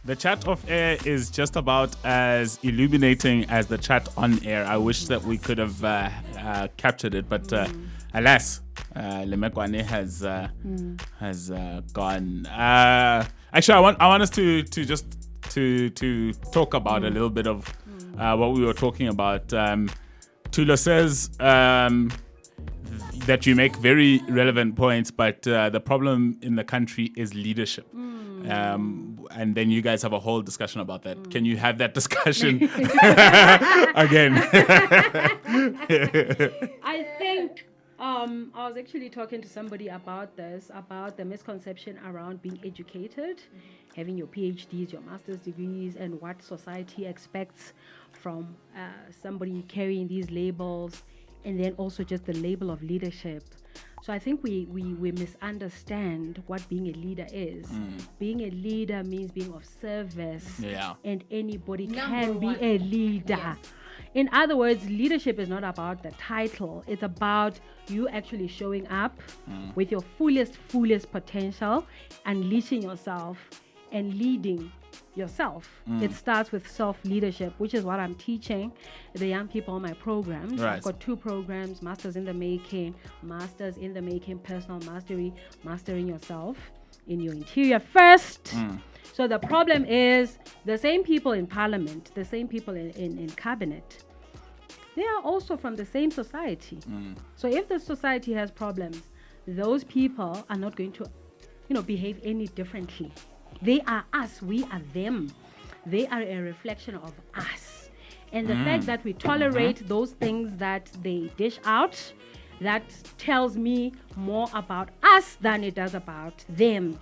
The chat off air is just about as illuminating as the chat on air. I wish that we could have captured it, but alas, Lemekwane has gone. Actually, I want us to just to talk about a little bit of what we were talking about. Tulo says that you make very relevant points, but the problem in the country is leadership. And then you guys have a whole discussion about that. Can you have that discussion again? I think I was actually talking to somebody about this, about the misconception around being educated, having your PhDs, your master's degrees, and what society expects from somebody carrying these labels, and then also just the label of leadership. So I think we misunderstand what being a leader is. Being a leader means being of service, and anybody can be a leader. Yes. In other words, leadership is not about the title. It's about you actually showing up with your fullest potential, unleashing yourself, and leading yourself. It starts with self-leadership, which is what I'm teaching the young people on my programs. Right. I've got 2 programs, Masters in the Making, Personal Mastery, Mastering Yourself in your interior first. So the problem is the same people in parliament, the same people in cabinet, they are also from the same society. So if the society has problems, those people are not going to, behave any differently. They are us, we are them. They are a reflection of us. And the fact that we tolerate those things that they dish out, that tells me more about us than it does about them.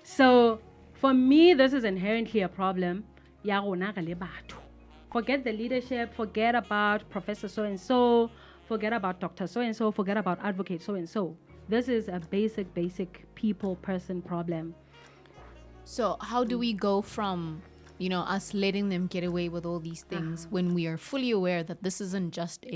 So for me, this is inherently a problem. Forget the leadership, forget about Professor so-and-so, forget about Dr. so-and-so, forget about Advocate so-and-so. This is a basic person problem. So how do we go from, us letting them get away with all these things when we are fully aware that this isn't just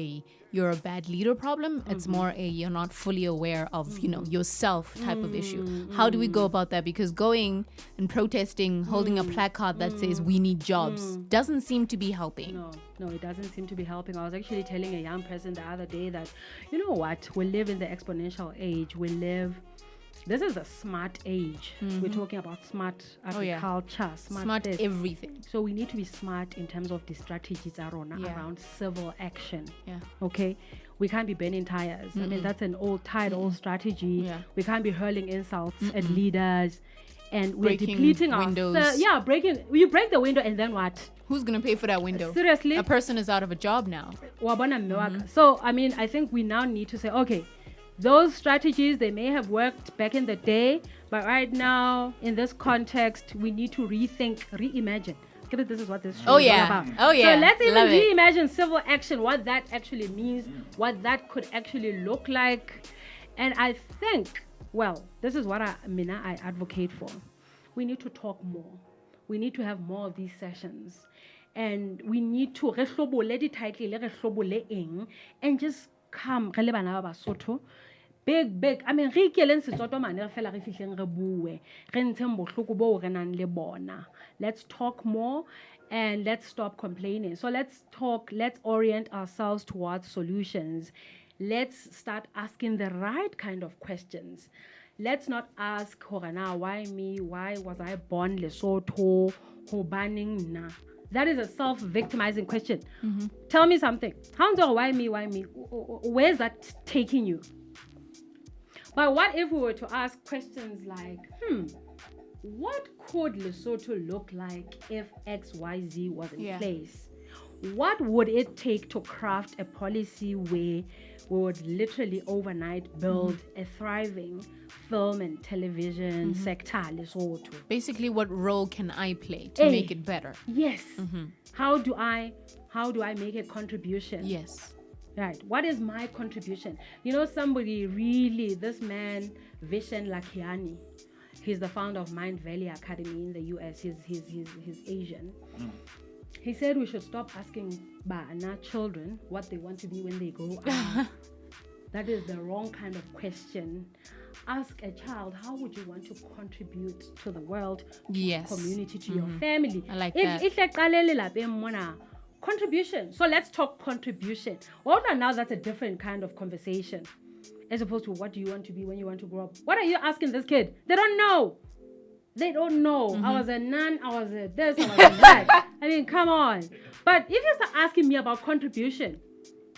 you're a bad leader problem, it's more you're not fully aware of, yourself type of issue. How do we go about that? Because going and protesting, holding a placard that says we need jobs doesn't seem to be helping. No, it doesn't seem to be helping. I was actually telling a young person the other day that, you know what, we live in the exponential age. This is a smart age. We're talking about smart agriculture, smart everything. So we need to be smart in terms of the strategies around civil action. Okay, we can't be burning tires. I mean, that's an old strategy. We can't be hurling insults at leaders, and we're depleting windows. You break the window, and then what? Who's gonna pay for that window? Seriously, a person is out of a job now. So I mean, I think we now need to say, okay, those strategies, they may have worked back in the day, but right now, in this context, we need to reimagine. This is what this show is all about. Oh, yeah. So let's even reimagine civil action, what that actually means, what that could actually look like. And I think, this is what I advocate for. We need to talk more. We need to have more of these sessions. And we need to and just come big. I mean, let's talk more and let's stop complaining. So let's orient ourselves towards solutions. Let's start asking the right kind of questions. Let's not ask, why me? Why was I born Lesotho? That is a self-victimizing question. Tell me something. Why me? Where's that taking you? But what if we were to ask questions like, what could Lesotho look like if XYZ was in place? What would it take to craft a policy where we would literally overnight build a thriving film and television sector, Lesotho? Basically, what role can I play to make it better? Yes. How do I make a contribution? Yes. Right. What is my contribution? Somebody really, this man, Vishen Lakhiani, he's the founder of Mind Valley Academy in the US. He's Asian. He said we should stop asking Bana children what they want to be when they grow up. That is the wrong kind of question. ask a child, how would you want to contribute to the world, to Yes. your community, to your family? I like that. Contribution. So let's talk contribution. Although now that's a different kind of conversation, as opposed to what do you want to be when you want to grow up. What are you asking this kid? They don't know. They don't know. I was a nun, I was a this, I was a that. I mean, come on. But if you start asking me about contribution,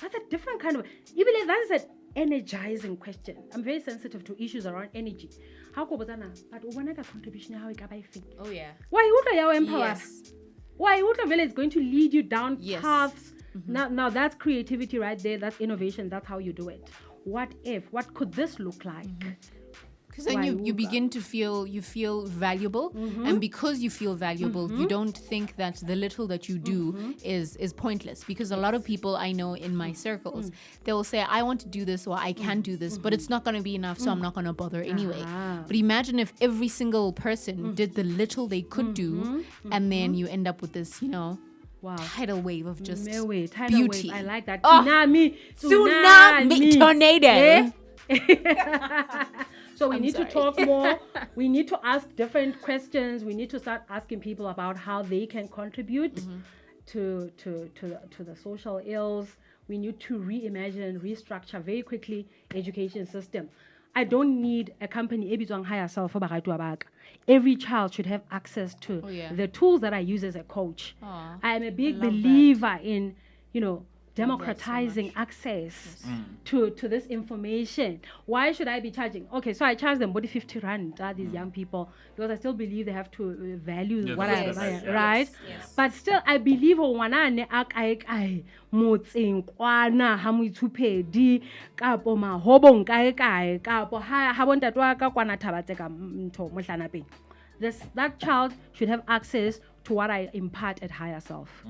that's a different kind of, even if that is an energizing question. I'm very sensitive to issues around energy. How go but when contribution, how Oh yeah. why would I empower? Yes. Why would it's going to lead you down Yes. paths? Now that's creativity right there. That's innovation. That's how you do it. What could this look like? Because then you begin to feel valuable, and because you feel valuable, you don't think that the little that you do is pointless. Because a lot of people I know in my circles, they will say, I want to do this or I can do this, but it's not going to be enough, so I'm not going to bother anyway. But imagine if every single person did the little they could do, and then you end up with this, Wow. tidal wave of just Tidal beauty. wave. I like that. Oh, tsunami, tornado. So we need to talk more. We need to ask different questions. We need to start asking people about how they can contribute to the social ills. We need to reimagine, restructure very quickly education system. I don't need a company hire self. Every child should have access to the tools that I use as a coach. I am a big believer in, democratizing access to this information. Why should I be charging? Okay, so I charge them 50 rand, these young people, because I still believe they have to value what I buy, right? Yes. But still, I believe motseng kwana ha moitshupedi kapo mahobong kae kae kapo ha bontate wa ka kwana thabatse ka ntho mohlana peng. That child should have access to what I impart at higher self.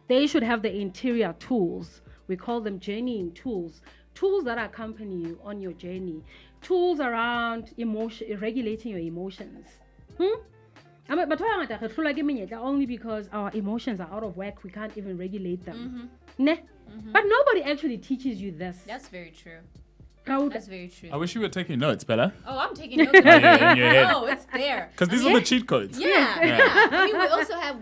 They should have the interior tools. We call them journeying tools. Tools that accompany you on your journey. Tools around regulating your emotions. But only because our emotions are out of whack, we can't even regulate them. But nobody actually teaches you this. That's very true. Proud. That's very true. I wish you were taking notes, Bella. Oh, I'm taking notes. In your head. No, it's there. Because these are the cheat codes. Yeah. I mean, we also have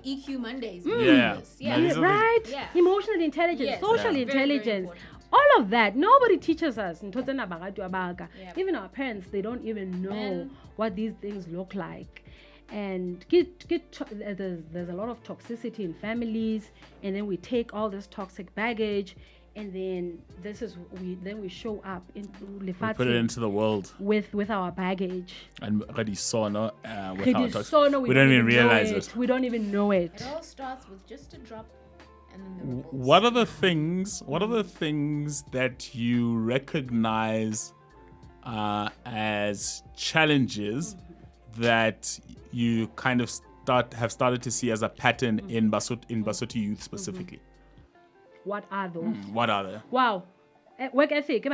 EQ Mondays. We do this. No, these are the- Right? Yeah. Emotional intelligence, Yes. social Very, very intelligence. important. All of that. Nobody teaches us. Yeah. Even our parents, they don't even know Men. what these things look like. And there's a lot of toxicity in families, and then we take all this toxic baggage, and then we show up in We put it into the world. with our baggage. And already saw no with We our don't talks. even We don't even know realize it. We don't even know it. It all starts with just a drop, and then the ripples. What are the things that you recognize as challenges that you kind of have started to see as a pattern in Basotho youth specifically? What are those? What are they? Wow. Work ethic,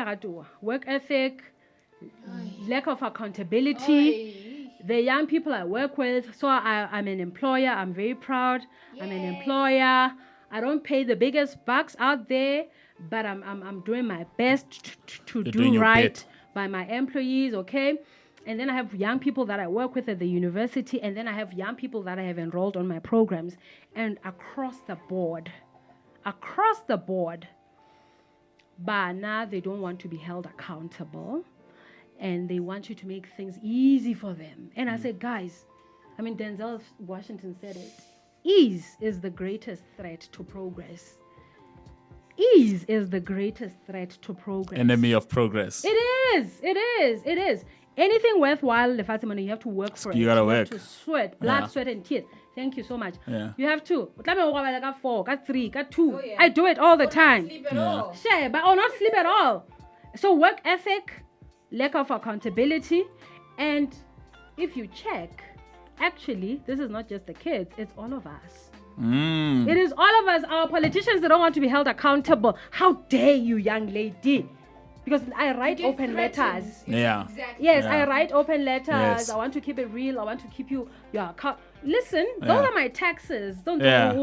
lack of accountability. The young people I work with, so I'm an employer. I'm very proud. I'm an employer. I don't pay the biggest bucks out there, but I'm doing my best to doing do your right bit. by my employees, okay? And then I have young people that I work with at the university, and then I have young people that I have enrolled on my programs. And across the board, but now they don't want to be held accountable, and they want you to make things easy for them. And I said, guys, Denzel Washington said it, ease is the greatest threat to progress. Ease is the greatest threat to progress. Enemy of progress. It is. Anything worthwhile, you have to work for it. You gotta have work. to sweat, blood, Yeah. sweat, and tears. Thank you so much. Yeah. You have to. 4, 3, 2. Oh, yeah. I do it all the time. Sleep at all. Share, but or not sleep at all. So work ethic, lack of accountability, and if you check, actually, this is not just the kids, it's all of us. It is all of us. Our politicians, they don't want to be held accountable. How dare you, young lady? because I write open letters. Yeah. Yes, Yeah. I write open letters. Yes. I want to keep it real. I want to keep you your account. Listen, those Yeah. are my taxes. Don't Yeah.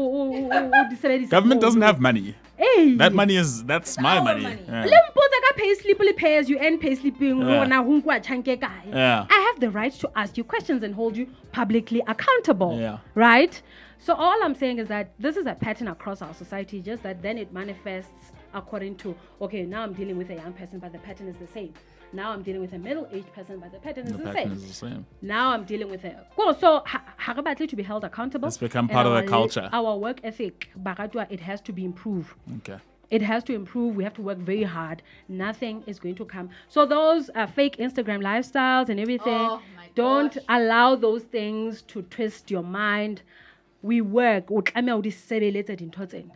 Government doesn't have money. Hey. That money that's my our money. money. Yeah. Lempoza ka payslip le pay as you earn payslip Yeah. na hu nkwa tjhanke kae. Yeah. I have the right to ask you questions and hold you publicly accountable. Yeah. Right? So all I'm saying is that this is a pattern across our society, just that then it manifests according to, okay, now I'm dealing with a young person, but the pattern is the same. Now I'm dealing with a middle-aged person, but the pattern is The the pattern same. is the same. Now I'm dealing with a so ha re batle to be held accountable. It's become And part of the our culture. Our work ethic, baratwa, it has to be improved. Okay. It has to improve. We have to work very hard. Nothing is going to come. So those fake Instagram lifestyles and everything, Oh my don't gosh. allow those things to twist your mind. We work. O tlameha o di sebeletsa dintho tsena.